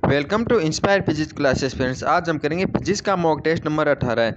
Welcome to Inspire physics classes friends. आज हम करेंगे फिजिक्स का मॉक टेस्ट नंबर 18।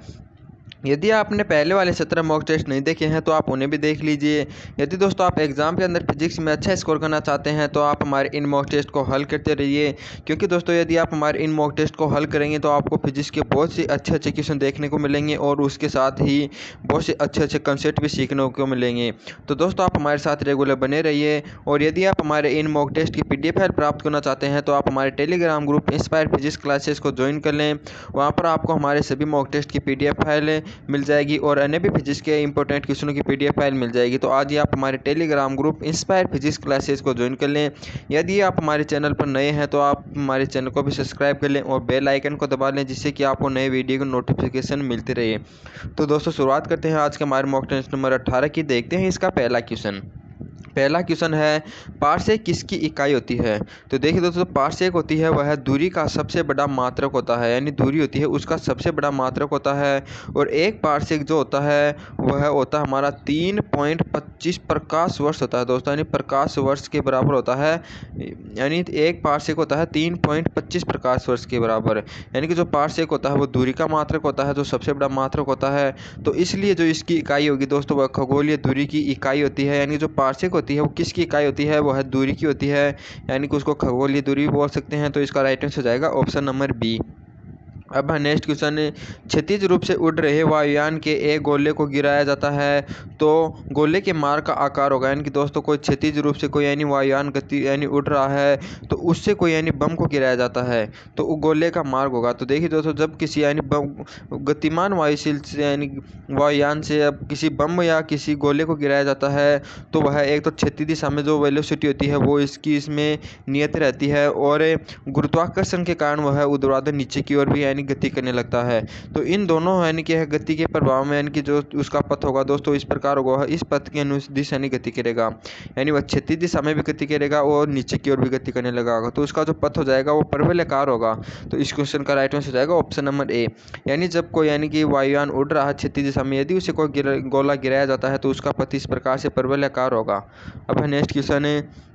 यदि आपने पहले वाले 17 मॉक टेस्ट नहीं देखे हैं तो आप उन्हें भी देख लीजिए। यदि दोस्तों आप एग्जाम के अंदर फिजिक्स में अच्छा स्कोर करना चाहते हैं तो आप हमारे इन मॉक टेस्ट को हल करते रहिए, क्योंकि दोस्तों यदि आप हमारे इन मॉक टेस्ट को हल करेंगे तो आपको फिजिक्स के बहुत से अच्छे अच्छे क्वेश्चन देखने को मिलेंगे और उसके साथ ही बहुत से अच्छे अच्छे कंसेप्ट भी सीखने को मिलेंगे। तो दोस्तों आप हमारे साथ रेगुलर बने रहिए। और यदि आप हमारे इन मॉक टेस्ट की PDF फाइल प्राप्त करना चाहते हैं तो आप हमारे Telegram group inspire physics classes को ज्वाइन कर लें। वहाँ पर आपको हमारे सभी मॉक टेस्ट की PDF फाइल मिल जाएगी और अन्य भी फिजिक्स के इंपॉर्टेंट क्वेश्चनों की PDF फाइल मिल जाएगी। तो आज ही आप हमारे Telegram group inspire physics classes को ज्वाइन कर लें। यदि आप हमारे चैनल पर नए हैं तो आप हमारे चैनल को भी सब्सक्राइब कर लें और बेल आइकन को दबा लें, जिससे कि आपको नए वीडियो की नोटिफिकेशन मिलती रहे। तो दोस्तों शुरुआत करते हैं आज के हमारे मॉक टेस्ट नंबर 18 की। देखते हैं इसका पहला क्वेश्चन। पहला क्वेश्चन है, पार्सेक किसकी इकाई होती है? तो देखिए दोस्तों, पार्सेक होती है वह दूरी का सबसे बड़ा मात्रक होता है, यानी दूरी होती है उसका सबसे बड़ा मात्रक होता है। और एक पार्सेक जो होता है वह होता है हमारा 3.25 प्रकाश वर्ष होता है दोस्तों, यानी प्रकाश वर्ष के बराबर होता है। यानी एक पार्सेक होता है 3.25 प्रकाश वर्ष के बराबर, यानी कि जो पार्सेक होता है वो दूरी का मात्रक होता है, जो सबसे बड़ा मात्रक होता है। तो इसलिए जो इसकी इकाई होगी दोस्तों वह खगोलीय दूरी की इकाई होती है। यानी जो पार्सेक होती है वो किसकी इकाई होती है? वह दूरी की होती है, यानी कि उसको खगोलीय दूरी भी बोल सकते हैं। तो इसका राइट आंसर हो जाएगा ऑप्शन नंबर बी। अब नेक्स्ट क्वेश्चन, क्षैतिज रूप से उड़ रहे वायुयान के एक गोले को गिराया जाता है तो गोले के मार का आकार होगा। यानी कि दोस्तों कोई क्षैतिज रूप से कोई यानी वायुयान गति यानी उड़ रहा है तो उससे कोई यानी बम को गिराया जाता है तो वो गोले का मार्ग होगा। तो देखिए दोस्तों, जब किसी यानी गतिमान वायुशील से यानी वायुयान से अब किसी बम या किसी गोले को गिराया जाता है तो वह एक तो क्षैतिज दिशा में जो वेलोसिटी होती है वो इसमें नियत रहती है, और गुरुत्वाकर्षण के कारण वह ऊर्ध्वाधर नीचे की ओर भी यानी गति करने लगता है। तो इन दोनों यानी कि गति के प्रभाव में यानी कि जो उसका पथ होगा दोस्तों इस प्रकार होगा, इस पथ के अनुदिश यानी गति करेगा, यानी वह क्षैतिज दिशा में भी गति करेगा और नीचे की ओर भी गति करने लगा होगा। तो उसका जो पथ हो जाएगा वो परवलयाकार होगा। तो इस क्वेश्चन का राइट आंसर हो जाएगा ऑप्शन नंबर ए। यानी जब कोई यानी कि वायुयान उड़ रहा है क्षैतिज दिशा में, यदि उसे कोई गोला गिराया जाता है तो उसका पथ इस प्रकार से परवलयाकार होगा। अब नेक्स्ट क्वेश्चन है,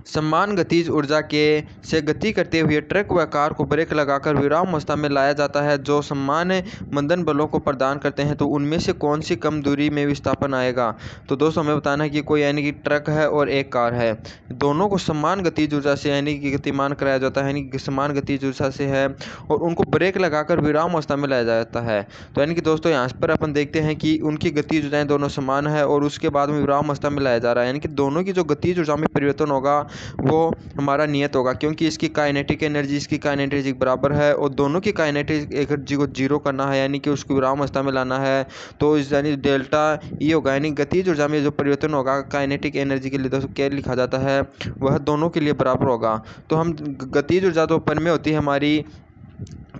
समान गतिज ऊर्जा के से गति करते हुए ट्रक व कार को ब्रेक लगाकर विराम अवस्था में लाया जाता है जो समान मंदन बलों को प्रदान करते हैं, तो उनमें से कौन सी कम दूरी में विस्थापन आएगा? तो दोस्तों हमें बताना है कि कोई यानी कि ट्रक है और एक कार है, दोनों को समान गतिज ऊर्जा से यानी कि गतिमान कराया जाता है, यानी कि समान गतिज ऊर्जा से है और उनको ब्रेक लगाकर विराम अवस्था में लाया जाता है। तो यानी कि दोस्तों यहाँ पर अपन देखते हैं कि उनकी गतिज ऊर्जाएं दोनों समान है और उसके बाद में विराम अवस्था में लाया जा रहा है, यानी कि दोनों की जो गतिज ऊर्जा में परिवर्तन होगा वो हमारा नियत होगा, क्योंकि इसकी काइनेटिक एनर्जी इसकी काइनेटिक एनर्जी बराबर है और दोनों की काइनेटिक एनर्जी को जीरो करना है, यानी कि उसको विराम अवस्था में लाना है। तो इस यानी डेल्टा ई होगा, यानी गतिज ऊर्जा में जो परिवर्तन होगा काइनेटिक एनर्जी के लिए दोस्तों क्या लिखा जाता है, वह दोनों के लिए बराबर होगा। तो हम गतिज ऊर्जा तो पर में होती है हमारी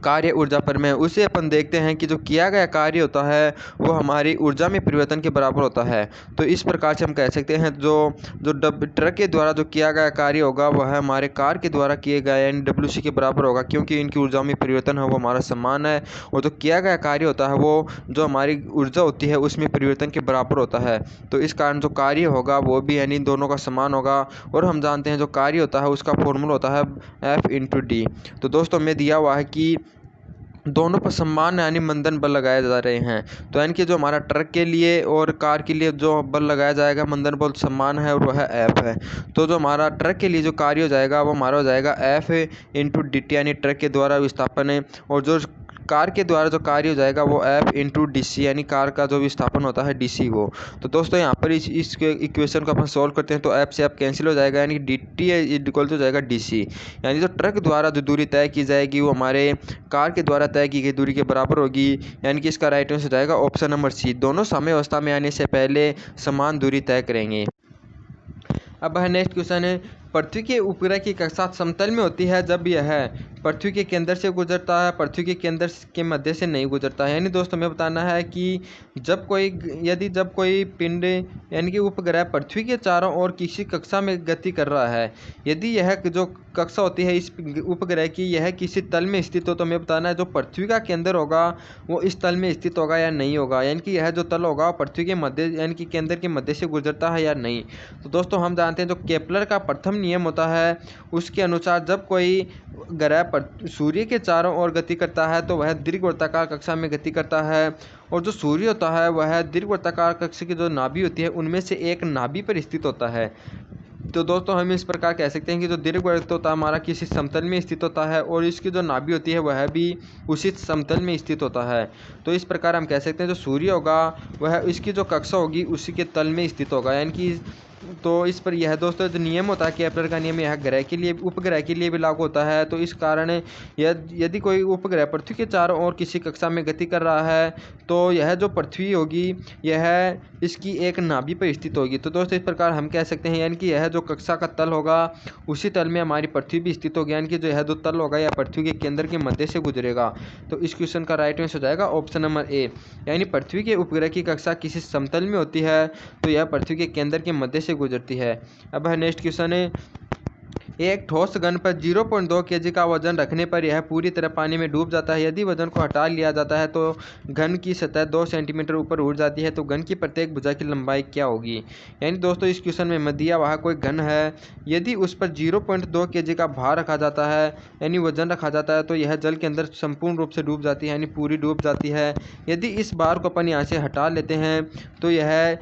कार्य ऊर्जा पर में, उसे अपन देखते हैं कि जो किया गया कार्य होता है वो हमारी ऊर्जा में परिवर्तन के बराबर होता है। तो इस प्रकार से हम कह सकते हैं जो जो ट्रक के द्वारा जो किया गया कार्य होगा वह हमारे कार के द्वारा किए गए यानी WC के बराबर होगा, क्योंकि इनकी ऊर्जा में परिवर्तन है वो हमारा समान है और जो किया गया कार्य होता है वो जो हमारी ऊर्जा होती है उसमें परिवर्तन के बराबर होता है। तो इस कारण जो कार्य होगा वो भी यानी दोनों का समान होगा। और हम जानते हैं जो कार्य होता है उसका फॉर्मूला होता है F×D। तो दोस्तों हमें दिया हुआ है कि दोनों पर समान यानी मंदन बल लगाए जा रहे हैं। तो यानी कि जो हमारा ट्रक के लिए और कार के लिए जो बल लगाया जाएगा मंदन बल समान है और वह F है। तो जो हमारा ट्रक के लिए जो कार्य हो जाएगा वो हमारा हो जाएगा F×DT, यानी ट्रक के द्वारा विस्थापन है, और जो कार के द्वारा जो कार्य हो जाएगा वो F×DC, यानी कार का जो विस्थापन होता है DC वो। तो दोस्तों यहाँ पर इस इक्वेशन को अपन सॉल्व करते हैं तो F से F कैंसिल हो जाएगा, यानी DT इक्वल हो जाएगा DC, यानी जो ट्रक द्वारा जो दूरी तय की जाएगी वो हमारे कार के द्वारा तय की गई दूरी के बराबर होगी, यानी कि इसका राइट आंसर हो जाएगा ऑप्शन नंबर सी। दोनों समय अवस्था में आने से पहले समान दूरी तय करेंगे। अब है नेक्स्ट क्वेश्चन है, पृथ्वी के उपग्रह की कक्षा समतल में होती है जब यह पृथ्वी के केंद्र से गुजरता है, पृथ्वी के केंद्र के मध्य से नहीं गुजरता है। यानी दोस्तों हमें बताना है कि जब कोई पिंड यानी कि उपग्रह पृथ्वी के चारों ओर किसी कक्षा में गति कर रहा है, यदि यह जो कक्षा होती है इस उपग्रह की यह किसी तल में स्थित हो, तो हमें बताना है जो पृथ्वी का केंद्र होगा वो इस तल में स्थित होगा या नहीं होगा, यानी कि यह जो तल होगा पृथ्वी के मध्य यानी कि केंद्र के मध्य से गुजरता है या नहीं। तो दोस्तों हम जानते हैं जो केपलर का प्रथम नियम होता है उसके अनुसार जब कोई ग्रह सूर्य के चारों ओर गति करता है तो वह दीर्घवृत्ताकार कक्षा में गति करता है, और जो सूर्य होता है वह दीर्घवृत्ताकार कक्षा की जो नाभि होती है उनमें से एक नाभि पर स्थित होता है। तो दोस्तों हम इस प्रकार कह सकते हैं कि जो दीर्घवृत्त होता है हमारा किसी समतल में स्थित होता है और इसकी जो नाभि होती है वह भी उसी समतल में स्थित होता है। तो इस प्रकार हम कह सकते हैं जो सूर्य होगा वह इसकी जो कक्षा होगी उसी के तल में स्थित होगा, यानी कि तो इस पर यह दोस्तों जो नियम होता है केपलर का नियम यह ग्रह के लिए उपग्रह के लिए भी लागू होता है। तो इस कारण यदि कोई उपग्रह पृथ्वी के चारों ओर किसी कक्षा में गति कर रहा है तो यह जो पृथ्वी होगी यह इसकी एक नाभि पर स्थित होगी। तो दोस्तों इस प्रकार हम कह सकते हैं यानी कि यह जो कक्षा का तल होगा उसी तल में हमारी पृथ्वी भी स्थित होगी, यानी कि जो यह जो तल होगा यह पृथ्वी के केंद्र के मध्य से गुजरेगा। तो इस क्वेश्चन का राइट आंसर हो जाएगा ऑप्शन नंबर ए, यानी पृथ्वी के उपग्रह की कक्षा किसी समतल में होती है तो यह पृथ्वी के केंद्र के मध्य से गुजरती है। अब है नेक्स्ट क्वेश्चन है, एक ठोस घन पर 0.2 kg का वजन रखने पर यह पूरी तरह पानी में डूब जाता है। यदि वजन को हटा लिया जाता है तो घन की सतह 2 सेंटीमीटर ऊपर उठ जाती है, तो घन की प्रत्येक भुजा की लंबाई क्या होगी। यानी दोस्तों इस क्वेश्चन में मध्य वहाँ कोई घन है, यदि उस पर 0.2 kg का भार रखा जाता है यानी वजन रखा जाता है तो यह जल के अंदर संपूर्ण रूप से डूब जाती है, यानी पूरी डूब जाती है। यदि इस बार को अपन यहाँ से हटा लेते हैं तो यह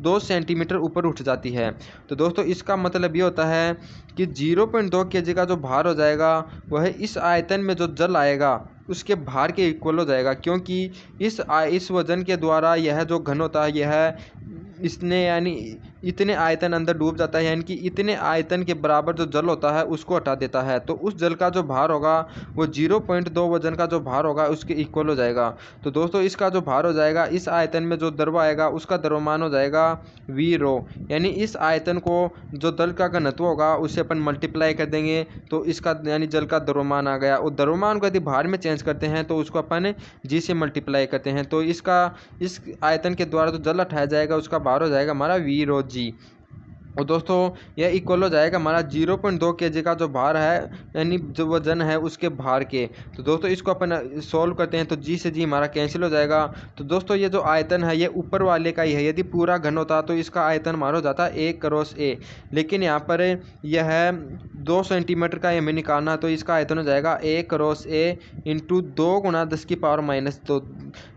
2 सेंटीमीटर ऊपर उठ जाती है। तो दोस्तों इसका मतलब ये होता है कि 0.2 kg का जो भार हो जाएगा वह इस आयतन में जो जल आएगा उसके भार के इक्वल हो जाएगा, क्योंकि इस वजन के द्वारा यह जो घन होता है यह इसने यानी इतने आयतन अंदर डूब जाता है, यानी कि इतने आयतन के बराबर जो जल होता है उसको हटा देता है। तो उस जल का जो भार होगा वो 0.2 वजन का जो भार होगा उसके इक्वल हो जाएगा। तो दोस्तों इसका जो भार हो जाएगा इस आयतन में जो द्रव आएगा उसका द्रव्यमान हो जाएगा v रो, यानी इस आयतन को जो जल का घनत्व होगा उससे अपन मल्टीप्लाई कर देंगे तो इसका यानी जल का द्रव्यमान आ गया। और द्रव्यमान को यदि भार में चेंज करते हैं तो उसको अपन g से मल्टीप्लाई करते हैं, तो इस आयतन के द्वारा जो जल हटाया जाएगा उसका भार हो जाएगा हमारा v रो जी। और दोस्तों यह इक्वल हो जाएगा हमारा 0.2 kg का जो भार है यानी जो वजन है उसके भार के। तो दोस्तों इसको अपन सॉल्व करते हैं तो जी से जी हमारा कैंसिल हो जाएगा। तो दोस्तों ये जो आयतन है ये ऊपर वाले का ही है, यदि पूरा घन होता तो इसका आयतन हमारा हो जाता 1 × A, लेकिन यहाँ पर यह 2 सेंटीमीटर का हमें निकालना, तो इसका आयतन हो जाएगा 1 × A इंटू 2 × 10⁻²।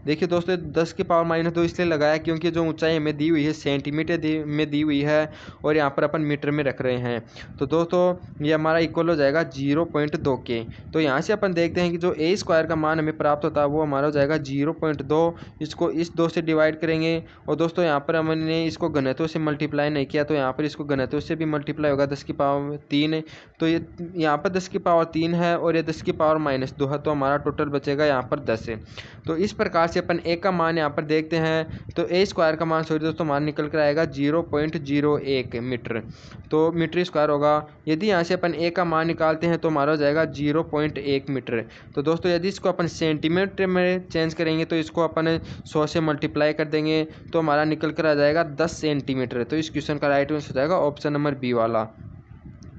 देखिए दोस्तों 10⁻² इसलिए लगाया क्योंकि जो ऊंचाई हमें दी हुई है सेंटीमीटर में दी हुई है और यहाँ पर अपन मीटर में रख रहे हैं। तो दोस्तों ये हमारा इक्वल हो जाएगा 0.2 के। तो यहाँ से अपन देखते हैं कि जो a² का मान हमें प्राप्त होता है वो हमारा हो जाएगा 0.2, इसको इस 2 से डिवाइड करेंगे। और दोस्तों यहाँ पर हमने इसको घनत्व से मल्टीप्लाई नहीं किया तो यहाँ पर इसको घनत्व से भी मल्टीप्लाई होगा 10⁻3। तो ये यहाँ पर 10⁻3 है और ये 10⁻−2 है, तो हमारा टोटल बचेगा यहाँ पर 10 है। तो इस प्रकार से अपन a का मान यहाँ पर देखते हैं तो a² का मान दोस्तों हमारा निकल कर आएगा 0.01 मीटर, तो मीटर स्क्वायर होगा। यदि यहाँ से अपन a का मान निकालते हैं तो हमारा हो जाएगा 0.1 मीटर। तो दोस्तों यदि इसको अपन सेंटीमीटर में चेंज करेंगे तो इसको अपन 100 से मल्टीप्लाई कर देंगे तो हमारा निकल कर आ जाएगा 10 सेंटीमीटर। तो इस क्वेश्चन का राइट आंसर हो जाएगा ऑप्शन नंबर बी वाला।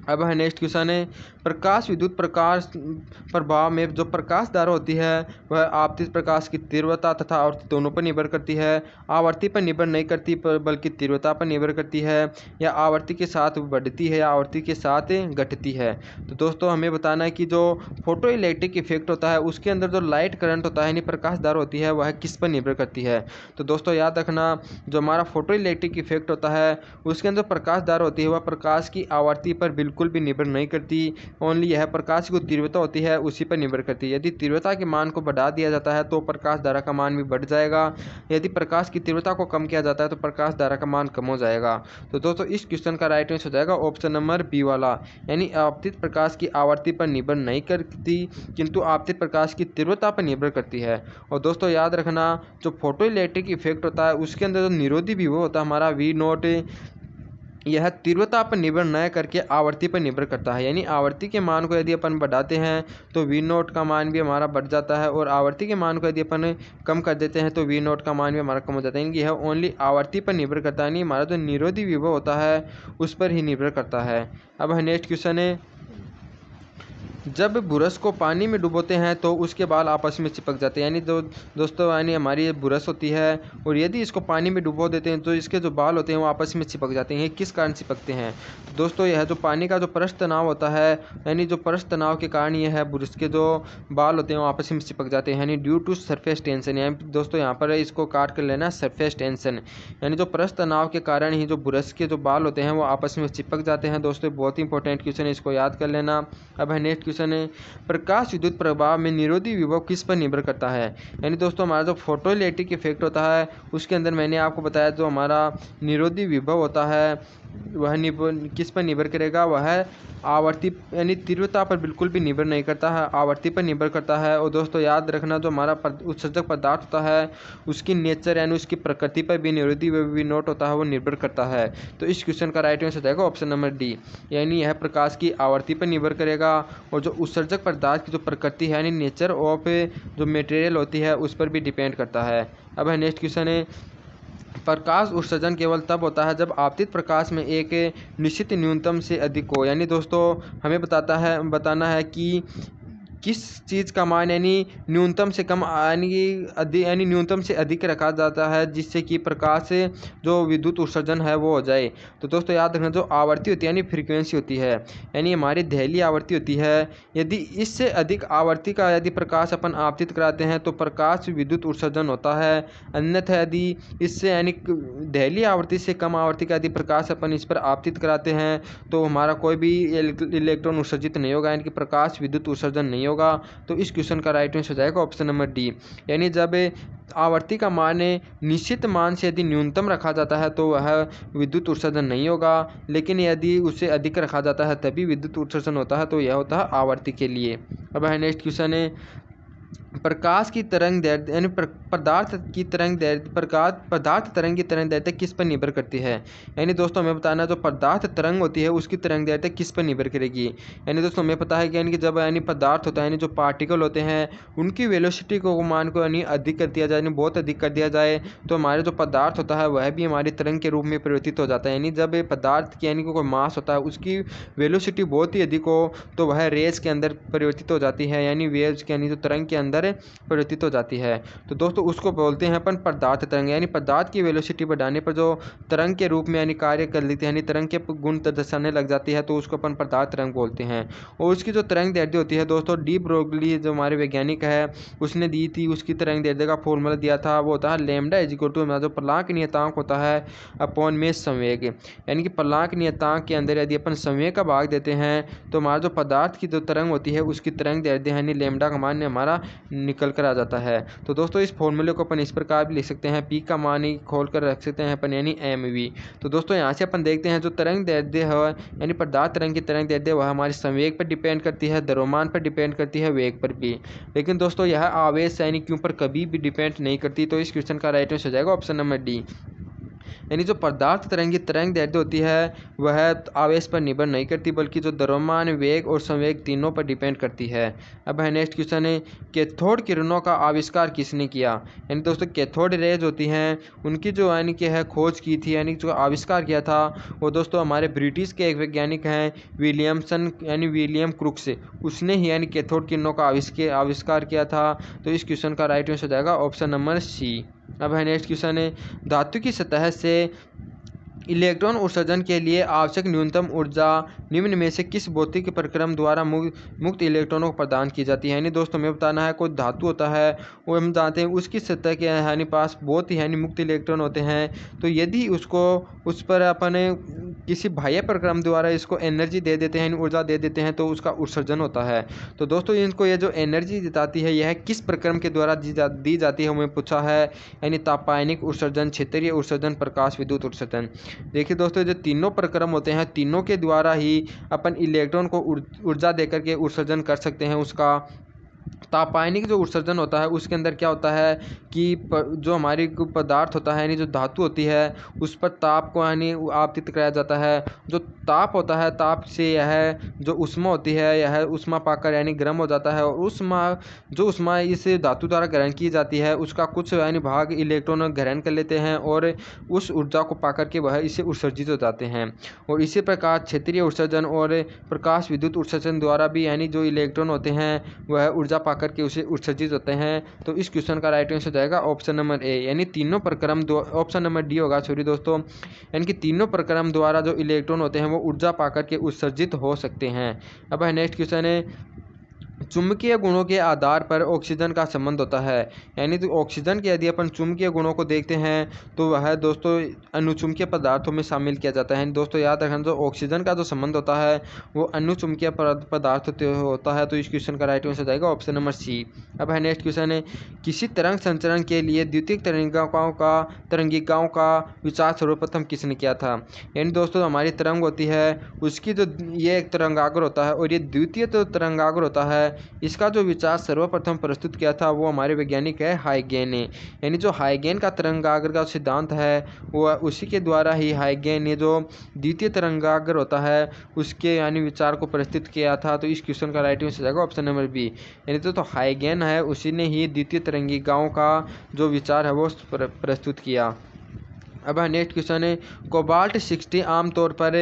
अब है नेक्स्ट क्वेश्चन है, प्रकाश विद्युत प्रकाश प्रभाव में जो प्रकाश धारा होती है वह आपतित प्रकाश की तीव्रता तथा आवृत्ति दोनों पर निर्भर करती है। आवृत्ति पर निर्भर नहीं करती बल्कि तीव्रता पर निर्भर करती है, या आवृत्ति के साथ बढ़ती है या आवृत्ति के साथ घटती है। तो दोस्तों हमें बताना है कि जो फोटो इलेक्ट्रिक इफेक्ट होता है उसके अंदर जो लाइट करंट होता है यानी प्रकाश धारा होती है वह किस पर निर्भर करती है। तो दोस्तों याद रखना जो हमारा फोटो इलेक्ट्रिक इफेक्ट होता है उसके अंदर प्रकाश धारा होती है वह प्रकाश की आवृत्ति पर बिल्कुल भी निर्भर नहीं करती, ओनली यह प्रकाश की तीव्रता होती है उसी पर निर्भर करती है। यदि तीव्रता के मान को बढ़ा दिया जाता है तो प्रकाश धारा का मान भी बढ़ जाएगा, यदि प्रकाश की तीव्रता को कम किया जाता है तो प्रकाश धारा का मान कम हो जाएगा। तो दोस्तों इस क्वेश्चन का राइट आंसर हो जाएगा ऑप्शन नंबर बी वाला, यानी आपतित प्रकाश की आवृत्ति पर निर्भर नहीं करती किंतु आपतित प्रकाश की तीव्रता पर निर्भर करती है। और दोस्तों याद रखना जो फोटो इलेक्ट्रिक इफेक्ट होता है उसके अंदर जो निरोधी विभव होता है हमारा V0 यह तीव्रता पर निर्भर न करके आवर्ती पर निर्भर करता है। यानी आवर्ती के मान को यदि अपन बढ़ाते हैं तो वी नोट का मान भी हमारा बढ़ जाता है, और आवर्ती के मान को यदि अपन कम कर देते हैं तो वी नोट का मान भी हमारा कम हो जाता है। यानी यह ओनली आवर्ती पर निर्भर करता है, नहीं हमारा जो निरोधी विभव होता है उस पर ही निर्भर करता है। अब नेक्स्ट क्वेश्चन है, जब ब्रश को पानी में डुबोते हैं तो उसके बाल आपस में चिपक जाते हैं। यानी दोस्तों यानी हमारी ब्रश होती है और यदि इसको पानी में डुबो देते हैं तो इसके जो बाल होते हैं वो आपस में चिपक जाते हैं। किस कारण चिपकते हैं? तो दोस्तों यह जो पानी का जो पृष्ठ तनाव होता है, यानी जो पृष्ठ तनाव के कारण यह है ब्रश के जो बाल होते हैं वो आपस में चिपक जाते हैं, यानी ड्यू टू सरफेस टेंशन। यानी दोस्तों यहाँ पर इसको काट कर लेना सरफेस टेंशन, यानी जो पृष्ठ तनाव के कारण ही जो ब्रश के जो बाल होते हैं वो आपस में चिपक जाते हैं। दोस्तों बहुत ही इंपॉर्टेंट क्वेश्चन है, इसको याद कर लेना। अब है नेक्स्ट क्वेश्चन है, प्रकाश विद्युत प्रभाव में निरोधी विभव किस पर निर्भर करता है? यानी दोस्तों हमारा जो फोटोइलेक्ट्रिक इफेक्ट होता है उसके अंदर मैंने आपको बताया जो हमारा निरोधी विभव होता है वह किस पर निर्भर करेगा? वह आवर्ती यानी तीव्रता पर बिल्कुल भी निर्भर नहीं करता है, आवर्ती पर निर्भर करता है। और दोस्तों याद रखना जो हमारा उत्सर्जक पदार्थ होता है उसकी नेचर यानी उसकी प्रकृति पर भी निरोधी वी नोट होता है वो निर्भर करता है। तो इस क्वेश्चन का राइट आंसर हो जाएगा ऑप्शन नंबर डी, यानी यह प्रकाश की आवर्ती पर निर्भर करेगा और जो उत्सर्जक पदार्थ की जो प्रकृति है यानी नेचर ऑफ जो मटेरियल होती है उस पर भी डिपेंड करता है। अब है नेक्स्ट क्वेश्चन है, प्रकाश उत्सर्जन केवल तब होता है जब आपतित प्रकाश में एक निश्चित न्यूनतम से अधिक हो। यानी दोस्तों हमें बताना है कि किस चीज़ का मान यानी न्यूनतम से कम यानी न्यूनतम से अधिक रखा जाता है जिससे कि प्रकाश से जो विद्युत उत्सर्जन है वो हो जाए। तो दोस्तों याद रखना जो आवर्ती होती है यानी फ्रीक्वेंसी होती है यानी हमारी दहली आवर्ती होती है, यदि इससे अधिक आवर्ती का यदि प्रकाश अपन आपतित कराते हैं तो प्रकाश विद्युत उत्सर्जन होता है। अन्यथा यदि इससे यानी दहली आवर्ती से कम आवर्ती का यदि प्रकाश अपन इस पर आपतित कराते हैं तो हमारा कोई भी इलेक्ट्रॉन उत्सर्जित नहीं होगा, यानी कि प्रकाश विद्युत उत्सर्जन नहीं होगा। तो इस क्वेश्चन का राइट आंसर हो जाएगा ऑप्शन नंबर डी, यानी जब आवर्ती का मान निश्चित मान से यदि न्यूनतम रखा जाता है तो वह विद्युत उत्सर्जन नहीं होगा, लेकिन यदि उससे अधिक रखा जाता है तभी विद्युत उत्सर्जन होता है, तो यह होता है आवर्ती के लिए। अब है नेक्स्ट क्वेश्चन है, प्रकाश की तरंग दैर्ध्य यानी पदार्थ तरंग की तरंग दैर्ध्य किस पर निर्भर करती है? यानी दोस्तों हमें बताना जो पदार्थ तरंग होती है उसकी तरंग दैर्ध्य किस पर निर्भर करेगी? यानी दोस्तों हमें पता है कि यानी कि जब यानी पदार्थ होता है यानी जो पार्टिकल होते हैं उनकी वेलोसिटी को मान को यानी अधिक कर दिया जाए यानी बहुत अधिक कर दिया जाए तो हमारे जो पदार्थ होता है वह भी हमारी तरंग के रूप में परिवर्तित हो जाता है। यानी जब पदार्थ की यानी कोई मास होता है उसकी वेलोसिटी बहुत ही अधिक हो तो वह रेज के अंदर परिवर्तित हो जाती है, यानी वेव्स के यानी जो तरंग के अंदर परिवर्तित हो जाती है। तो दोस्तों उसको बोलते हैं अपन पदार्थ तरंग, यानी पदार्थ की वेलोसिटी बढ़ाने पर जो तरंग के रूप में यानी कार्य कर लेती है यानी तरंग के गुण दर्शाने लग जाती है तो उसको अपन पदार्थ तरंग बोलते हैं। और उसकी जो तरंग दैर्ध्य होती है दोस्तों डी ब्रोगली जो हमारे वैज्ञानिक है उसने दी थी, उसकी तरंग दैर्ध्य का फॉर्मूला दिया था वो होता है लैम्डा इक्वल टू जो प्लांक नियतांक होता है अपॉन में संवेग, यानी कि प्लांक नियतांक के अंदर यदि अपन संवेग का भाग देते हैं तो हमारा जो पदार्थ की जो तरंग होती है उसकी तरंग दैर्ध्य यानी लैम्डा का मान हमारा निकल कर आ जाता है। तो दोस्तों इस फॉर्मूले को अपन इस प्रकार भी लिख सकते हैं, पी का मान ही खोल कर रख सकते हैं अपन यानी एम वी। तो दोस्तों यहाँ से अपन देखते हैं जो तरंग दैर्ध्य है यानी पदार्थ तरंग की तरंग दैर्ध्य वह हमारे संवेग पर डिपेंड करती है, द्रव्यमान पर डिपेंड करती है, वेग पर भी, लेकिन दोस्तों यह आवेश यानी क्यों पर कभी भी डिपेंड नहीं करती। तो इस क्वेश्चन का राइट आंसर हो जाएगा ऑप्शन नंबर डी, यानी जो पदार्थ तरंग की तरंग दैर्ध्य होती है वह आवेश पर निर्भर नहीं करती बल्कि जो द्रव्यमान, वेग और संवेग तीनों पर डिपेंड करती है। अब है नेक्स्ट क्वेश्चन है, कैथोड किरणों का आविष्कार किसने किया? यानी दोस्तों कैथोड रेज होती हैं उनकी जो यानी कि है खोज की थी यानी जो आविष्कार किया था वो दोस्तों हमारे ब्रिटिश के एक वैज्ञानिक हैं विलियमसन यानी विलियम क्रुक्स, उसने ही यानी कैथोड किरणों का आविष्कार किया था। तो इस क्वेश्चन का राइट आंसर हो जाएगा ऑप्शन नंबर सी। अब है नेक्स्ट क्वेश्चन है, धातु की सतह से इलेक्ट्रॉन उत्सर्जन के लिए आवश्यक न्यूनतम ऊर्जा निम्न में से किस भौतिक प्रक्रम द्वारा मुक्त इलेक्ट्रॉनों को प्रदान की जाती है? यानी दोस्तों हमें बताना है कोई धातु होता है वो हम जानते हैं उसकी सतह के यानी पास बहुत ही यानी मुक्त इलेक्ट्रॉन होते हैं, तो यदि उस पर अपन किसी बाह्य प्रक्रम द्वारा इसको एनर्जी दे देते हैं, ऊर्जा दे देते हैं तो उसका उत्सर्जन होता है। तो दोस्तों इनको ये जो एनर्जी जताती है यह किस प्रक्रम के द्वारा दी जाती है हमें पूछा है, यानी तापायनिक उत्सर्जन, क्षेत्रीय उत्सर्जन, प्रकाश विद्युत उत्सर्जन। देखिए दोस्तों जो तीनों प्रक्रम होते हैं तीनों के द्वारा ही अपन इलेक्ट्रॉन को ऊर्जा देकर के उत्सर्जन कर सकते हैं उसका। तापायनिक जो उत्सर्जन होता है उसके अंदर क्या होता है कि जो हमारी पदार्थ होता है यानी जो धातु होती है उस पर ताप को यानी आपतित कराया जाता है। जो ताप होता है, ताप से यह जो ऊष्मा होती है यह ऊष्मा पाकर यानी गर्म हो जाता है, और ऊष्मा इस धातु द्वारा ग्रहण की जाती है उसका कुछ यानी भाग इलेक्ट्रॉन ग्रहण कर लेते हैं और उस ऊर्जा को पाकर के वह इसे उत्सर्जित हो जाते हैं। और इसी प्रकार क्षेत्रीय उत्सर्जन और प्रकाश विद्युत उत्सर्जन द्वारा भी यानी जो इलेक्ट्रॉन होते हैं वह ऊर्जा पाकर के उसे उत्सर्जित होते हैं। तो इस क्वेश्चन का राइट आंसर हो जाएगा ऑप्शन नंबर ए, यानी तीनों प्रक्रम ऑप्शन नंबर डी होगा, सॉरी दोस्तों, यानी कि तीनों प्रक्रम द्वारा जो इलेक्ट्रॉन होते हैं वो ऊर्जा पाकर के उत्सर्जित हो सकते हैं। अब नेक्स्ट क्वेश्चन है, चुंबकीय गुणों के आधार पर ऑक्सीजन का संबंध होता है। यानी तो ऑक्सीजन के यदि अपन चुंबकीय गुणों को देखते हैं तो वह दोस्तों अनुचुंबकीय पदार्थों में शामिल किया जाता है। दोस्तों याद रखना, जो ऑक्सीजन का जो संबंध होता है वो अनुचुंबकीय पदार्थ होता है। तो इस क्वेश्चन का राइट आंसर हो जाएगा ऑप्शन नंबर सी। अब है नेक्स्ट क्वेश्चन है, किसी तरंग संचरण के लिए द्वितीयक तरंगिकाओं का विचार सर्वप्रथम किसने किया था। यानी दोस्तों हमारी तरंग होती है उसकी जो ये एक तरंगाग्र होता है और ये द्वितीय तो तरंगाग्र होता है, इसका जो विचार सर्वप्रथम प्रस्तुत किया था वो हमारे वैज्ञानिक है हाइगेन ने। यानी जो हाइगेन का तरंगाग्र का सिद्धांत है वो उसी के द्वारा ही हाइगेन ने जो द्वितीय तरंगाग्र होता है उसके यानी विचार को प्रस्तुत किया था। तो इस क्वेश्चन का राइट आंसर हो जाएगा ऑप्शन नंबर बी, यानी तो हाइगेन है उसी ने ही द्वितीय तरंगिकाओं का जो विचार है वो प्रस्तुत किया। अब नेक्स्ट क्वेश्चन है, कोबाल्ट 60 आमतौर पर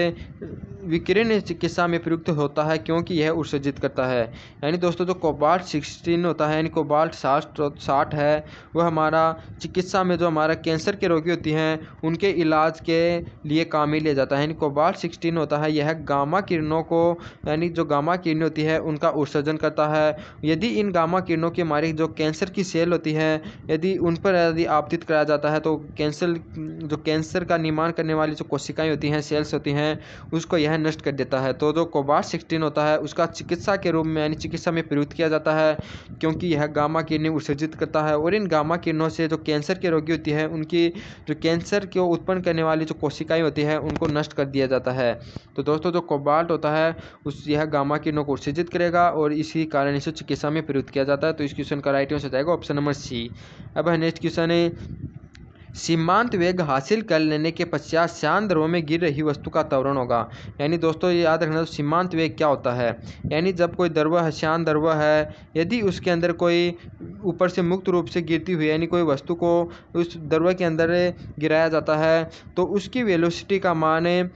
विकिरण चिकित्सा में प्रयुक्त होता है क्योंकि यह उत्सर्जित करता है। यानी दोस्तों जो कोबाल्ट 16 होता है यानी कोबाल्ट 60 है वह हमारा चिकित्सा में जो हमारा कैंसर के रोगी होती हैं उनके इलाज के लिए काम में लिया जाता है। यानी कोबाल्ट 16 होता है यह गामा किरणों को यानी जो गामा किरणें होती है उनका उत्सर्जन करता है। यदि इन गामा किरणों के हमारी जो कैंसर की सेल होती है यदि उन पर यदि आपतित कराया जाता है तो कैंसर का निर्माण करने वाली जो कोशिकाएं होती हैं, सेल्स होती हैं, उसको यह नष्ट कर देता है। तो जो कोबाल्ट 16 होता है उसका चिकित्सा के रूप में यानी चिकित्सा में प्रयुक्त किया जाता है क्योंकि यह गामा किरणें उत्सर्जित करता है और इन गामा किरणों से जो कैंसर के रोगी होती है उनकी जो कैंसर को उत्पन्न करने वाली जो कोशिकाएं होती हैं उनको नष्ट कर दिया जाता है। तो दोस्तों जो कोबाल्ट होता है यह गामा किरणों को उत्सर्जित करेगा और इसी कारण इसे चिकित्सा में प्रयुक्त किया जाता है। तो इस क्वेश्चन का राइट आंसर हो जाएगा ऑप्शन नंबर सी। अब नेक्स्ट क्वेश्चन है, सीमांत वेग हासिल कर लेने के पश्चात शांत द्रव में गिर रही वस्तु का त्वरण होगा। यानी दोस्तों ये याद रखना, सीमांत वेग क्या होता है, यानी जब कोई द्रव है, शांत द्रव है, यदि उसके अंदर कोई ऊपर से मुक्त रूप से गिरती हुई यानी कोई वस्तु को उस द्रव के अंदर गिराया जाता है तो उसकी वेलोसिटी का मान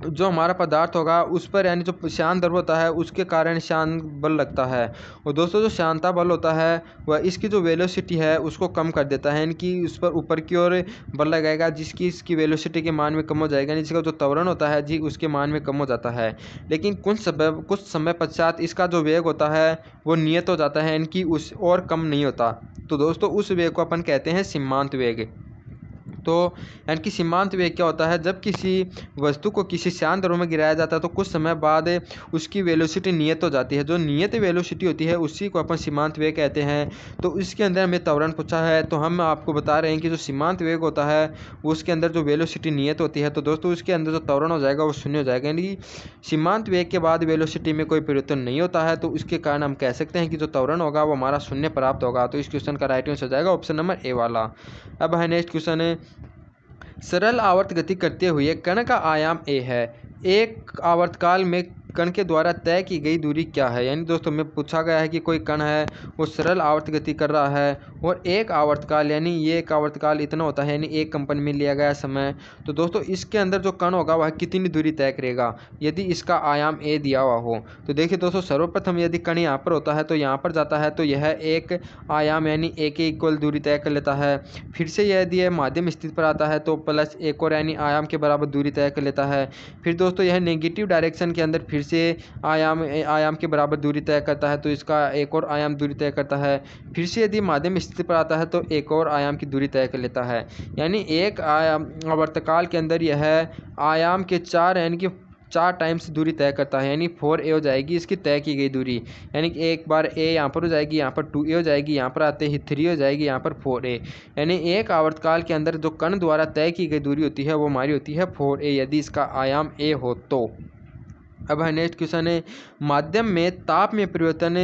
जो हमारा पदार्थ होगा उस पर यानी जो शांत द्रव होता है उसके कारण शांत बल लगता है। और दोस्तों जो शांता बल होता है वह इसकी जो वेलोसिटी है उसको कम कर देता है, यानी कि उस पर ऊपर की ओर बल लगाएगा जिसकी इसकी वेलोसिटी के मान में कम हो जाएगा, यानी जिसका जो त्वरण होता है जी उसके मान में कम हो जाता है। लेकिन कुछ समय पश्चात इसका जो वेग होता है वो नियत हो जाता है, यानी कि उस और कम नहीं होता। तो दोस्तों उस वेग को अपन कहते हैं सीमांत वेग। तो यानी कि सीमांत वेग क्या होता है, जब किसी वस्तु को किसी शांत द्रव में गिराया जाता है तो कुछ समय बाद उसकी वेलोसिटी नियत हो जाती है। जो नियत वेलोसिटी होती है उसी को अपन सीमांत वेग कहते हैं। तो इसके अंदर हमें त्वरण पूछा है तो हम आपको बता रहे हैं कि जो सीमांत वेग होता है उसके अंदर जो वेलोसिटी नियत होती है तो दोस्तों उसके अंदर जो त्वरण हो जाएगा वो शून्य हो जाएगा, यानी सीमांत वेग के बाद वेलोसिटी में कोई परिवर्तन नहीं होता है। तो इसके कारण हम कह सकते हैं कि जो त्वरण होगा वो हमारा शून्य प्राप्त होगा। तो इस क्वेश्चन का राइट आंसर हो जाएगा ऑप्शन नंबर ए वाला। अब है नेक्स्ट क्वेश्चन है, सरल आवर्त गति करते हुए कण का आयाम ए है, एक आवर्तकाल में कण के द्वारा तय की गई दूरी क्या है। यानी दोस्तों में पूछा गया है कि कोई कण है वो सरल आवर्त गति कर रहा है और एक आवर्तकाल यानी ये एक आवर्तकाल इतना होता है यानी एक कंपन में लिया गया समय। तो दोस्तों इसके अंदर जो कण होगा वह कितनी दूरी तय करेगा यदि इसका आयाम ए दिया हुआ हो। तो देखिए दोस्तों सर्वप्रथम यदि कण यहाँ पर होता है तो यहाँ पर जाता है तो यह एक आयाम यानी ए के इक्वल दूरी तय कर लेता है। फिर से यदि यह माध्यम स्थिति पर आता है तो प्लस एक और यानी आयाम के बराबर दूरी तय कर लेता है। फिर दोस्तों यह नेगेटिव डायरेक्शन के अंदर फिर से आयाम के बराबर दूरी तय करता है तो इसका एक और आयाम दूरी तय करता है। फिर से यदि माध्यम स्थिति पर आता है तो एक और आयाम की दूरी तय कर लेता है। यानी एक आवर्तकाल के अंदर यह आयाम के 4 यानी कि 4 टाइम्स दूरी तय करता है, यानी 4a हो जाएगी इसकी तय की गई दूरी। यानी कि एक बार a यहाँ पर हो जाएगी, यहाँ पर 2a हो जाएगी, यहाँ पर आते ही 3 हो जाएगी, यहाँ पर 4a। यानी एक आवर्तकाल के अंदर जो कण द्वारा तय की गई दूरी होती है वो हमारी होती है 4a यदि इसका आयाम a हो तो। अब है नेक्स्ट क्वेश्चन है, माध्यम में ताप में परिवर्तन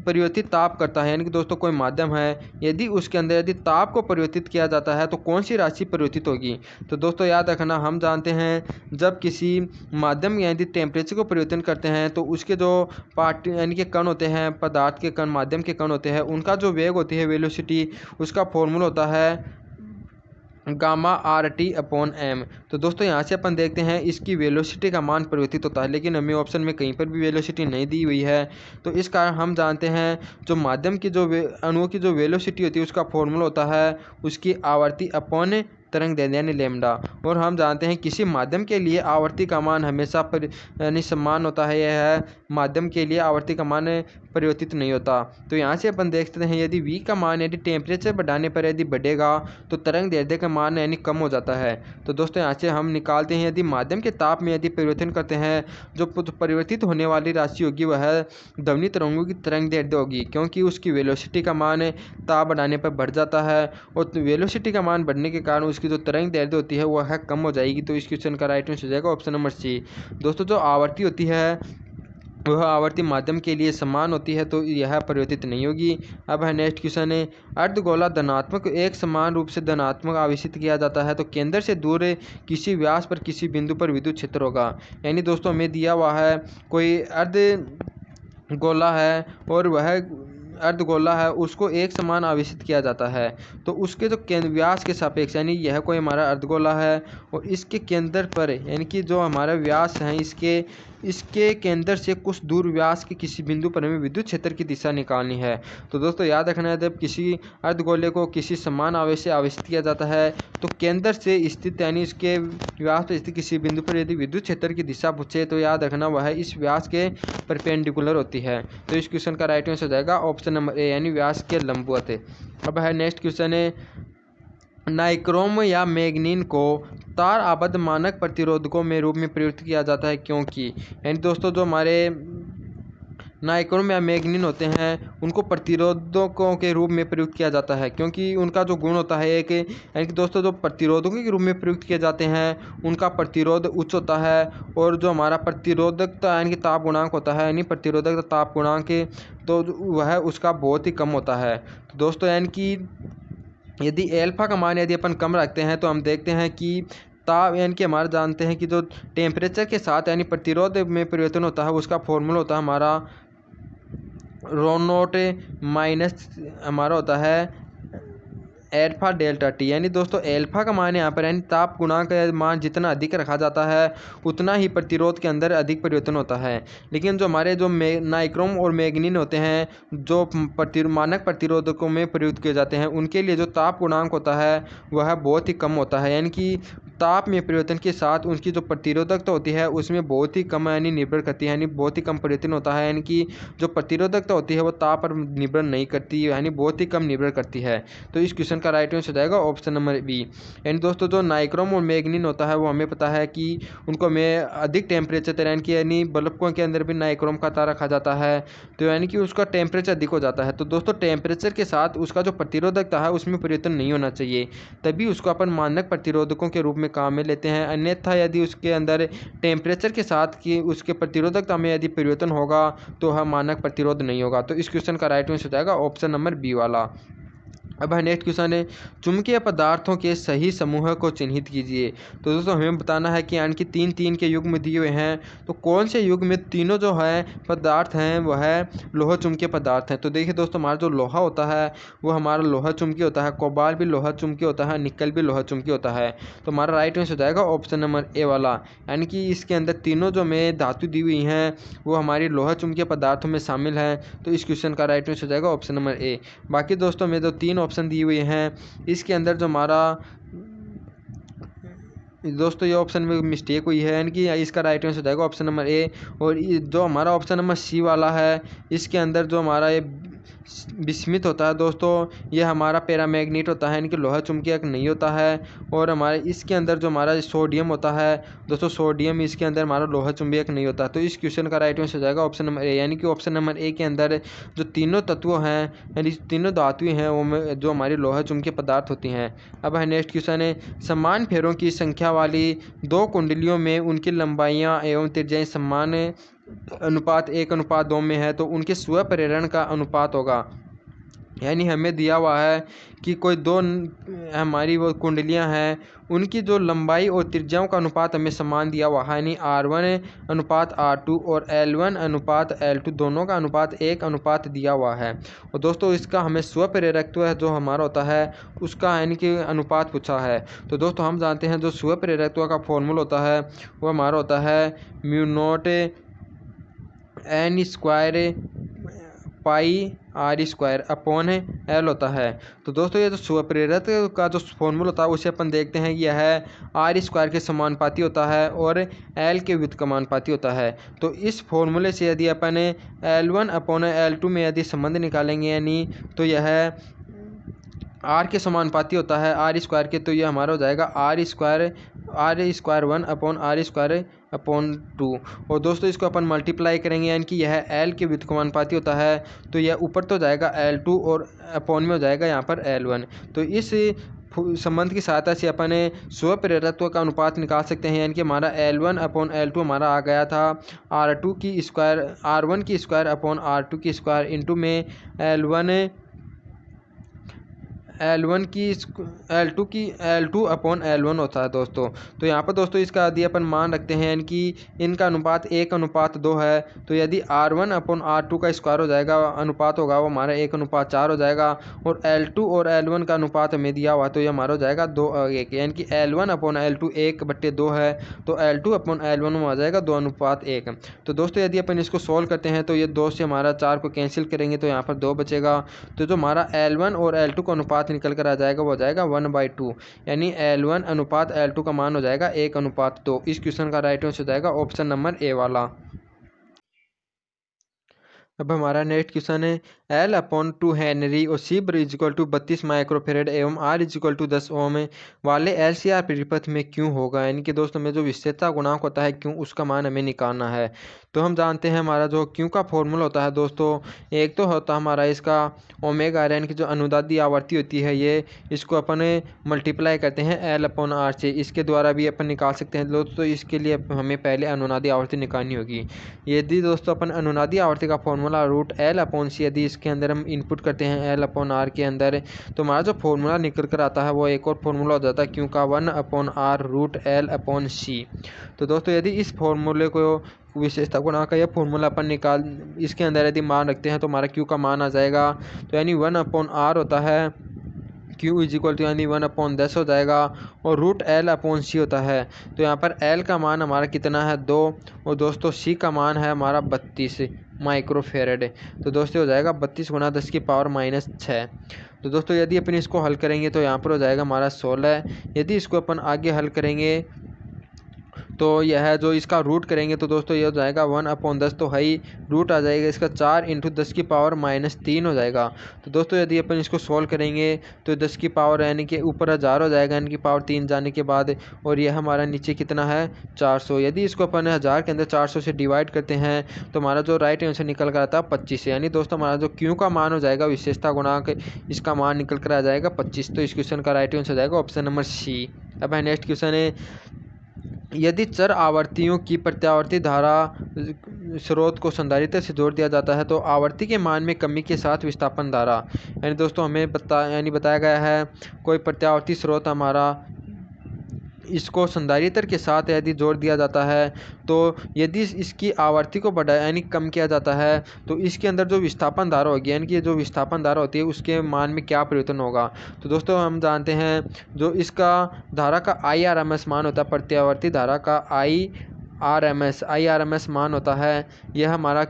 परिवर्तित ताप करता है, यानी कि दोस्तों कोई माध्यम है, यदि उसके अंदर यदि ताप को परिवर्तित किया जाता है तो कौन सी राशि परिवर्तित होगी। तो दोस्तों याद रखना, हम जानते हैं जब किसी माध्यम यदि टेम्परेचर को परिवर्तन करते हैं तो उसके जो पार्ट यानी कि कण होते हैं, पदार्थ के कण, माध्यम के कण होते हैं, उनका जो वेग होती है, वेलोसिटी, उसका फॉर्मूला होता है gamma R T upon M. तो दोस्तों यहाँ से अपन देखते हैं इसकी वेलोसिटी का मान परिवर्तित होता है, लेकिन हमें ऑप्शन में कहीं पर भी वेलोसिटी नहीं दी हुई है। तो इस कारण हम जानते हैं जो माध्यम की जो अणुओं की जो वेलोसिटी होती है उसका फॉर्मूला होता है उसकी आवर्ती अपॉन तरंग दैर्ध्य यानी लैम्डा। और हम जानते हैं किसी माध्यम के लिए आवर्ती का मान हमेशा यानी समान होता है, यह है माध्यम के लिए आवर्ती का मान परिवर्तित नहीं होता। तो यहाँ से अपन देख सकते हैं यदि v का मान यदि टेम्परेचर बढ़ाने पर यदि बढ़ेगा तो तरंग दैर्ध्य का मान यानी कम हो जाता है। तो दोस्तों यहाँ से हम निकालते हैं यदि माध्यम के ताप में यदि परिवर्तन करते हैं जो परिवर्तित होने वाली राशि होगी वह ध्वनि तरंगों की तरंग दैर्ध्य होगी, क्योंकि उसकी वेलोसिटी का मान ताप बढ़ाने पर बढ़ जाता है और वेलोसिटी का मान बढ़ने के कारण उसकी जो तरंग दैर्ध्य होती है वह कम हो जाएगी। तो इस क्वेश्चन का राइट आंसर हो जाएगा ऑप्शन नंबर सी। दोस्तों जो आवृत्ति होती है वह आवर्ती माध्यम के लिए समान होती है, तो यह परिवर्तित नहीं होगी। अब है नेक्स्ट क्वेश्चन है, अर्धगोला धनात्मक एक समान रूप से धनात्मक आवेशित किया जाता है तो केंद्र से दूर किसी व्यास पर किसी बिंदु पर विद्युत क्षेत्र होगा। यानी दोस्तों हमें दिया हुआ है कोई अर्धगोला है और वह अर्धगोला है, उसको एक समान आवेशित किया जाता है तो उसके जो केंद्र व्यास के सापेक्ष, यानी यह कोई हमारा अर्धगोला है और इसके केंद्र पर यानी कि जो हमारा व्यास है इसके केंद्र से कुछ दूर व्यास के किसी बिंदु पर हमें विद्युत क्षेत्र की दिशा निकालनी है। तो दोस्तों याद रखना है जब किसी अर्धगोले को किसी समान आवेश से आवेशित किया जाता है तो केंद्र से स्थित यानी इसके व्यास पर स्थित किसी बिंदु पर यदि विद्युत क्षेत्र की दिशा पूछे तो याद रखना वह इस व्यास के परपेंडिकुलर होती है। तो इस क्वेश्चन का राइट आंसर हो जाएगा ऑप्शन नंबर ए यानी व्यास के लंबवत है। अब है नेक्स्ट क्वेश्चन है, नाइक्रोम या मैग्नीन को तार आबद्ध मानक प्रतिरोधकों में रूप में प्रयुक्त किया जाता है क्योंकि। यानी दोस्तों जो हमारे नाइक्रोम या मैग्नीन होते हैं उनको प्रतिरोधकों के रूप में प्रयुक्त किया जाता है क्योंकि उनका जो गुण होता है एक, यानी कि दोस्तों जो प्रतिरोधकों के रूप में प्रयुक्त किए जाते हैं उनका प्रतिरोध उच्च होता है और जो हमारा प्रतिरोधकता यानी कि ताप गुणांक होता है यानी प्रतिरोधकता ताप गुणांक तो वह उसका बहुत ही कम होता है। तो दोस्तों यानी कि यदि एल्फा का मान यदि अपन कम रखते हैं तो हम देखते हैं कि ताप यानी कि हमारा जानते हैं कि जो टेम्परेचर के साथ यानी प्रतिरोध में परिवर्तन होता है उसका फॉर्मूला होता है हमारा रो नोट माइनस हमारा होता है एल्फा डेल्टा टी। यानी दोस्तों एल्फा का मान यहाँ पर यानी ताप गुणांक का मान जितना अधिक रखा जाता है उतना ही प्रतिरोध के अंदर अधिक परिवर्तन होता है। लेकिन जो हमारे जो नाइक्रोम और मैग्नीन होते हैं जो मानक प्रतिरोधकों में प्रयुक्त किए जाते हैं उनके लिए जो ताप गुणांक होता है वह बहुत ही कम होता है, यानी कि ताप में परिवर्तन के साथ उनकी जो प्रतिरोधकता होती है उसमें बहुत ही कम यानी निर्भर करती है, यानी बहुत ही कम परिवर्तन होता है, यानी कि जो प्रतिरोधकता होती है वो ताप पर निर्भर नहीं करती यानी बहुत ही कम निर्भर करती है। तो इस क्वेश्चन का राइट आंसर हो जाएगा ऑप्शन नंबर बी। यानी दोस्तों जो नाइक्रोम और मैग्नीन होता है वो हमें पता है कि उनको में अधिक टेम्परेचर यानी कि यानी बल्बों के अंदर भी नाइक्रोम का तार रखा जाता है तो यानी कि उसका टेम्परेचर अधिक हो जाता है। तो दोस्तों टेम्परेचर के साथ उसका जो प्रतिरोधकता है उसमें परिवर्तन नहीं होना चाहिए, तभी उसको अपन मानक प्रतिरोधकों के रूप में काम में लेते हैं। अन्यथा यदि उसके अंदर टेम्परेचर के साथ कि उसके प्रतिरोधकता में यदि परिवर्तन होगा तो वह मानक प्रतिरोध नहीं होगा। तो इस क्वेश्चन का राइट आंसर हो जाएगा ऑप्शन नंबर बी वाला। अब है नेक्स्ट क्वेश्चन है, चुंबकीय पदार्थों के सही समूह को चिन्हित कीजिए। तो दोस्तों हमें बताना है कि यानी कि 3-3 के युग्म दिए हुए हैं तो कौन से युग्म में तीनों जो है पदार्थ हैं वह लोहा चुंबकीय पदार्थ हैं। तो देखिए दोस्तों हमारा जो लोहा होता है वो हमारा लोहा चुंबकीय होता है, कोबाल्ट भी लोहा चुंबकीय होता है, निकल भी लोहा चुंबकीय होता है। तो हमारा राइट आंसर हो जाएगा ऑप्शन नंबर ए वाला, यानी कि इसके अंदर तीनों जो में धातु दी हुई हैं वो हमारी लोहा चुंबकीय पदार्थों में शामिल हैं। तो इस क्वेश्चन का राइट आंसर हो जाएगा ऑप्शन नंबर ए। बाकी दोस्तों में जो 3 ऑप्शन दिए हुए हैं इसके अंदर जो हमारा दोस्तों ये ऑप्शन में मिस्टेक हुई है, यानी कि इसका राइट आंसर हो जाएगा ऑप्शन नंबर ए। और जो हमारा ऑप्शन नंबर सी वाला है इसके अंदर जो हमारा ये बिस्मिथ होता है दोस्तों ये हमारा पैरामैग्नेट होता है, यानी कि लोहा चुंबकीय नहीं होता है। और हमारे इसके अंदर जो हमारा सोडियम होता है दोस्तों सोडियम इसके अंदर हमारा लोहा चुंबकीय नहीं होता। तो इस क्वेश्चन का राइट आंसर हो जाएगा ऑप्शन नंबर ए, यानी कि ऑप्शन नंबर ए के अंदर जो तीनों तत्व हैं यानी तीनों धातुएं हैं वो जो हमारी लोहा चुंबकीय पदार्थ होती हैं। अब है नेक्स्ट क्वेश्चन है, समान फेरों की संख्या वाली 2 कुंडलियों में उनकी लंबाइयाँ एवं त्रिज्याएं समान अनुपात 1:2 में है तो उनके स्वप्रेरण का अनुपात होगा, यानी हमें दिया हुआ है कि कोई दो हमारी वो कुंडलियां हैं, उनकी जो लंबाई और त्रिज्याओं का अनुपात हमें समान दिया हुआ है, यानी R1 अनुपात R2 और L1 अनुपात L2 दोनों का अनुपात 1 दिया हुआ है। और दोस्तों इसका हमें स्वप्रेरकत्व जो हमारा होता है उसका यानी कि अनुपात पूछा है। तो दोस्तों हम जानते हैं जो स्वप्रेरकत्व का फॉर्मूला होता है वो हमारा होता है μ0 n² पाई R² अपॉन L होता है। तो दोस्तों ये जो स्वप्रेरक का जो फॉर्मूला होता है उसे अपन देखते हैं कि यह R² के समानुपाती होता है और L के व्युत्क्रमानुपाती होता है। तो इस फॉर्मूले से यदि अपन L1 अपॉन L2 में यदि संबंध निकालेंगे यानी तो यह R के समानुपाती होता है R² के, तो यह हमारा हो जाएगा R² 1 अपॉन R²/2। और दोस्तों इसको अपन मल्टीप्लाई करेंगे यानी कि यह L के व्युत्क्रमानुपाती होता है, तो यह ऊपर तो जाएगा L2 और अपॉन में हो जाएगा यहाँ पर L1। तो इस संबंध की सहायता से अपन स्वप्रेरकत्व का अनुपात निकाल सकते हैं, यानी कि हमारा L1 अपॉन L2 हमारा आ गया था R1 की स्क्वायर अपॉन R2 की स्क्वायर इंटू में L2 अपॉन L1 होता है दोस्तों। तो यहाँ पर दोस्तों इसका यदि अपन मान रखते हैं यानी कि इनका अनुपात 1:2 है, तो यदि R1 अपॉन R2 का स्क्वायर हो जाएगा अनुपात होगा वो हमारा 1:4 हो जाएगा, और L2 और L1 का अनुपात हमें दिया हुआ तो ये हमारा हो जाएगा 2:1, यानी कि L1 अपॉन L2 1/2 है, तो L2 अपॉन L1 में आ जाएगा 2:1। तो दोस्तों यदि अपन इसको सोल्व करते हैं तो ये 2 से हमारा 4 को कैंसिल करेंगे तो यहाँ पर 2 बचेगा। तो जो हमारा L1 और L2 का अनुपात निकल कर आ जाएगा वो हो जाएगा 1/2, यानी L1 अनुपात L2 का मान हो जाएगा 1:2। इस क्वेश्चन का राइट आंसर हो जाएगा ऑप्शन नंबर ए वाला। अब हमारा नेक्स्ट क्वेश्चन है L/2 हेनरी और C 32 माइक्रोफेरेड एवं R 10 ओम वाले LCR परिपथ में क्यों होगा, यानी कि दोस्तों में जो विशेषता गुणांक होता है क्यों उसका मान हमें निकालना है। तो हम जानते हैं हमारा जो क्यों का फॉर्मूला होता है दोस्तों, एक तो होता है हमारा इसका ओमेगा यानी कि जो अनुनादी आवृत्ति होती है ये, इसको अपन मल्टीप्लाई करते हैं L/R से, इसके द्वारा भी अपन निकाल सकते हैं दोस्तों। इसके लिए हमें पहले अनुनादी आवृत्ति निकालनी होगी। यदि दोस्तों अपन अनुनादी आवृत्ति का फॉर्मूला √L/C यदि इसके अंदर हम इनपुट करते हैं L/R के अंदर, तो हमारा जो फॉर्मूला निकल कर आता है वो एक और फॉर्मूला हो जाता है क्यों का 1/R √L/C। तो दोस्तों यदि इस फॉर्मूले को विशेषता गुणांक का यह फॉर्मूला अपन निकाल इसके अंदर यदि मान रखते हैं तो हमारा क्यू का मान आ जाएगा, तो यानी 1/R होता है Q = यानी 1/10 हो जाएगा, और √L/C होता है। तो यहाँ पर L का मान हमारा कितना है 2, और दोस्तों C का मान है हमारा 32 माइक्रोफेरेड। तो दोस्तों हो जाएगा 32 × 10⁻⁶। तो दोस्तों यदि अपन इसको हल करेंगे तो यहाँ पर हो जाएगा हमारा 16। यदि इसको अपन आगे हल करेंगे तो यह जो इसका रूट करेंगे तो दोस्तों ये हो जाएगा 1/10 तो है ही, रूट आ जाएगा इसका 4 × 10⁻³ हो जाएगा। तो दोस्तों यदि अपन इसको सॉल्व करेंगे तो 10 की पावर यानी कि ऊपर 1000 हो जाएगा, यानी कि पावर 3 जाने के बाद, और यह हमारा नीचे कितना है 400। यदि इसको अपन 1000 के अंदर 400 से डिवाइड करते हैं तो हमारा जो राइट आंसर निकल कर आता है 25, यानी दोस्तों हमारा जो क्यू का मान हो जाएगा विशेषता गुणांक इसका मान निकल कर आ जाएगा 25। तो इस क्वेश्चन का राइट आंसर हो जाएगा ऑप्शन नंबर सी। अब है नेक्स्ट क्वेश्चन है, यदि चर आवर्तियों की प्रत्यावर्ती धारा स्रोत को संधारित्र से जोड़ दिया जाता है तो आवर्ती के मान में कमी के साथ विस्थापन धारा, यानी दोस्तों हमें बताया गया है कोई प्रत्यावर्ती स्रोत हमारा इसको संधारित्र के साथ यदि जोड़ दिया जाता है तो यदि इसकी आवर्ती को बढ़ाया यानी कम किया जाता है तो इसके अंदर जो विस्थापन धारा होगी यानी कि जो विस्थापन धारा होती है उसके मान में क्या परिवर्तन होगा। तो दोस्तों हम जानते हैं जो इसका धारा का IRMS मान होता है, प्रत्यावर्ती धारा का IRMS मान होता है, यह हमारा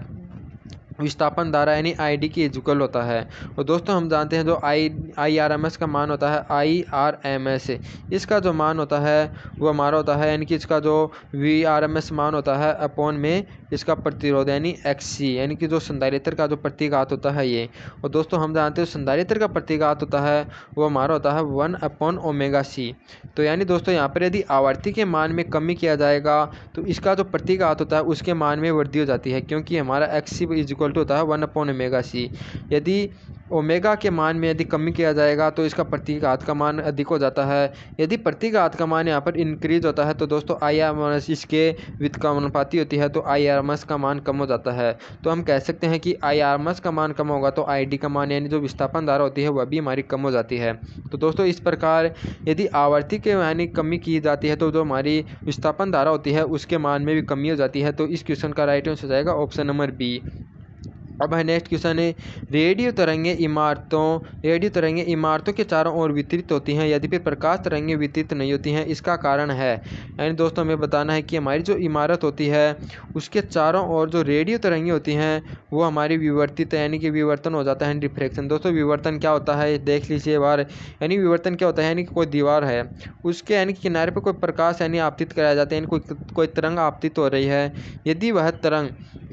विस्थापन धारा यानी ID की इक्वल होता है। और दोस्तों हम जानते हैं जो IRMS का मान होता है IRMS, इसका जो मान होता है वो हमारा होता है यानी कि इसका जो VRMS मान होता है अपॉन में इसका प्रतिरोध यानी XC, यानी कि जो संधारित्र का जो प्रतिघात होता है ये। और दोस्तों हम जानते हैं संधारित्र का प्रतिघात होता है वो हमारा होता है 1/ωc। तो यानी दोस्तों यहाँ पर यदि आवर्ती के मान में कमी किया जाएगा तो इसका जो प्रतिघात होता है उसके मान में वृद्धि हो जाती है, क्योंकि हमारा XC = होता है 1/ωc। यदि ओमेगा के मान में यदि कमी किया जाएगा तो इसका प्रतिघात का मान अधिक हो जाता है। यदि प्रतिघात का मान यहाँ पर इंक्रीज होता है तो दोस्तों IRMS इसके व्युत्क्रमानुपाती होती है, तो IRMS आरएमएस का मान कम हो जाता है। तो हम कह सकते हैं कि आई आरएमएस का मान कम होगा तो आईडी का मान यानी जो विस्थापन धारा होती है वह भी हमारी कम हो जाती है। तो दोस्तों इस प्रकार यदि आवर्ती के यानी कमी की जाती है तो जो हमारी विस्थापन धारा होती है उसके मान में भी कमी हो जाती है। तो इस क्वेश्चन का राइट आंसर हो जाएगा ऑप्शन नंबर बी। अब है नेक्स्ट क्वेश्चन है, रेडियो तरंगें इमारतों के चारों ओर वितरित होती हैं यद्यपि प्रकाश तरंगें वितरित नहीं होती हैं, इसका कारण है। यानी दोस्तों हमें बताना है कि हमारी जो इमारत होती है उसके चारों ओर जो रेडियो तरंगें होती हैं वो हमारी विवर्तित यानी कि विवर्तन हो जाता है, डिफ्रैक्शन। दोस्तों विवर्तन क्या होता है देख लीजिए बार, यानी विवर्तन क्या होता है यानी कि कोई दीवार है उसके यानी कि किनारे पर कोई प्रकाश यानी आपतित कराया जाता है, यानी कोई तरंग आपतित हो रही है, यदि वह तरंग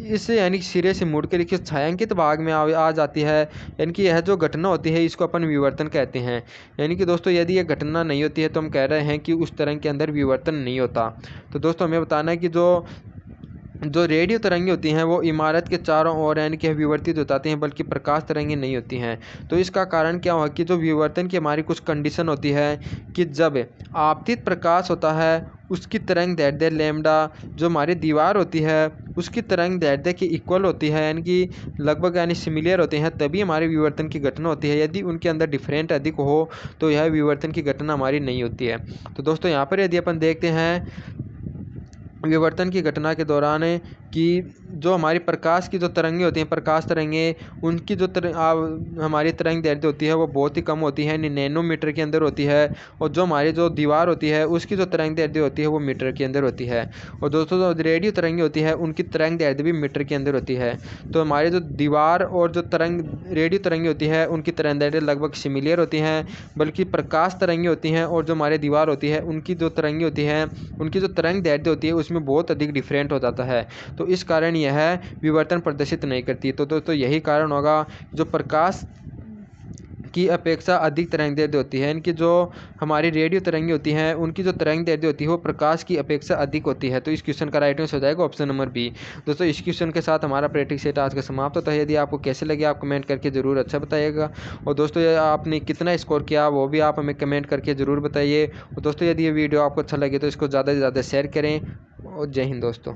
इस यानी सिरे से मुड़ कर छायांकित भाग में आ जाती है, यानी कि यह जो घटना होती है इसको अपन विवर्तन कहते हैं। यानी कि दोस्तों यदि यह घटना नहीं होती है तो हम कह रहे हैं कि उस तरंग के अंदर विवर्तन नहीं होता। तो दोस्तों हमें बताना है कि जो रेडियो तरंगें होती हैं वो इमारत के चारों ओर यानी कि विवर्तित हो जाती हैं बल्कि प्रकाश तरंगें नहीं होती हैं। तो इसका कारण क्या हुआ कि जो विवर्तन की हमारी कुछ कंडीशन होती है कि जब आपतित प्रकाश होता है उसकी तरंग दैर्ध्य लैम्डा जो हमारी दीवार होती है उसकी तरंग दैर्ध्य की इक्वल होती है, यानी कि लगभग यानी सिमिलर होते हैं, तभी हमारे विवर्तन की घटना होती है। यदि उनके अंदर डिफरेंट अधिक हो तो यह विवर्तन की घटना हमारी नहीं होती है। तो दोस्तों यहाँ पर यदि अपन देखते हैं विवर्तन की घटना के दौरान कि जो हमारी प्रकाश की जो तरंगें होती हैं प्रकाश तरंगें उनकी जो हमारी तरंग दैर्ध्य होती है वो बहुत ही कम होती है, नैनोमीटर के अंदर होती है, और जो हमारी जो दीवार होती है उसकी जो तरंग दैर्ध्य होती है वो मीटर के अंदर होती है। और दोस्तों जो रेडियो तरंगें होती है उनकी तरंग दैर्ध्य भी मीटर के अंदर होती है। तो हमारी जो दीवार और जो रेडियो तरंगें होती है उनकी तरंग दैर्ध्य लगभग सिमिलर होती हैं, बल्कि प्रकाश तरंगें होती हैं और जो हमारी दीवार होती है उनकी जो तरंगें होती हैं उनकी जो तरंग दैर्ध्य होती है उसमें बहुत अधिक डिफरेंट हो जाता है। तो इस कारण यह विवर्तन प्रदर्शित नहीं करती। तो दोस्तों यही कारण होगा जो प्रकाश की अपेक्षा अधिक तरंग दैर्ध्य होती है, इनकी जो हमारी रेडियो तरंगें होती हैं उनकी जो तरंग दैर्ध्य होती है वो प्रकाश की अपेक्षा अधिक होती है। तो इस क्वेश्चन का राइट आंसर हो जाएगा ऑप्शन नंबर बी। दोस्तों इस क्वेश्चन के साथ हमारा प्रैक्टिस सेट आज का समाप्त होता है। यदि आपको कैसे लगे आप कमेंट करके ज़रूर अच्छा बताइएगा, और दोस्तों आपने कितना स्कोर किया वो भी आप हमें कमेंट करके ज़रूर बताइए। और दोस्तों यदि ये वीडियो आपको अच्छा लगे तो इसको ज़्यादा से ज़्यादा शेयर करें, और जय हिंद दोस्तों।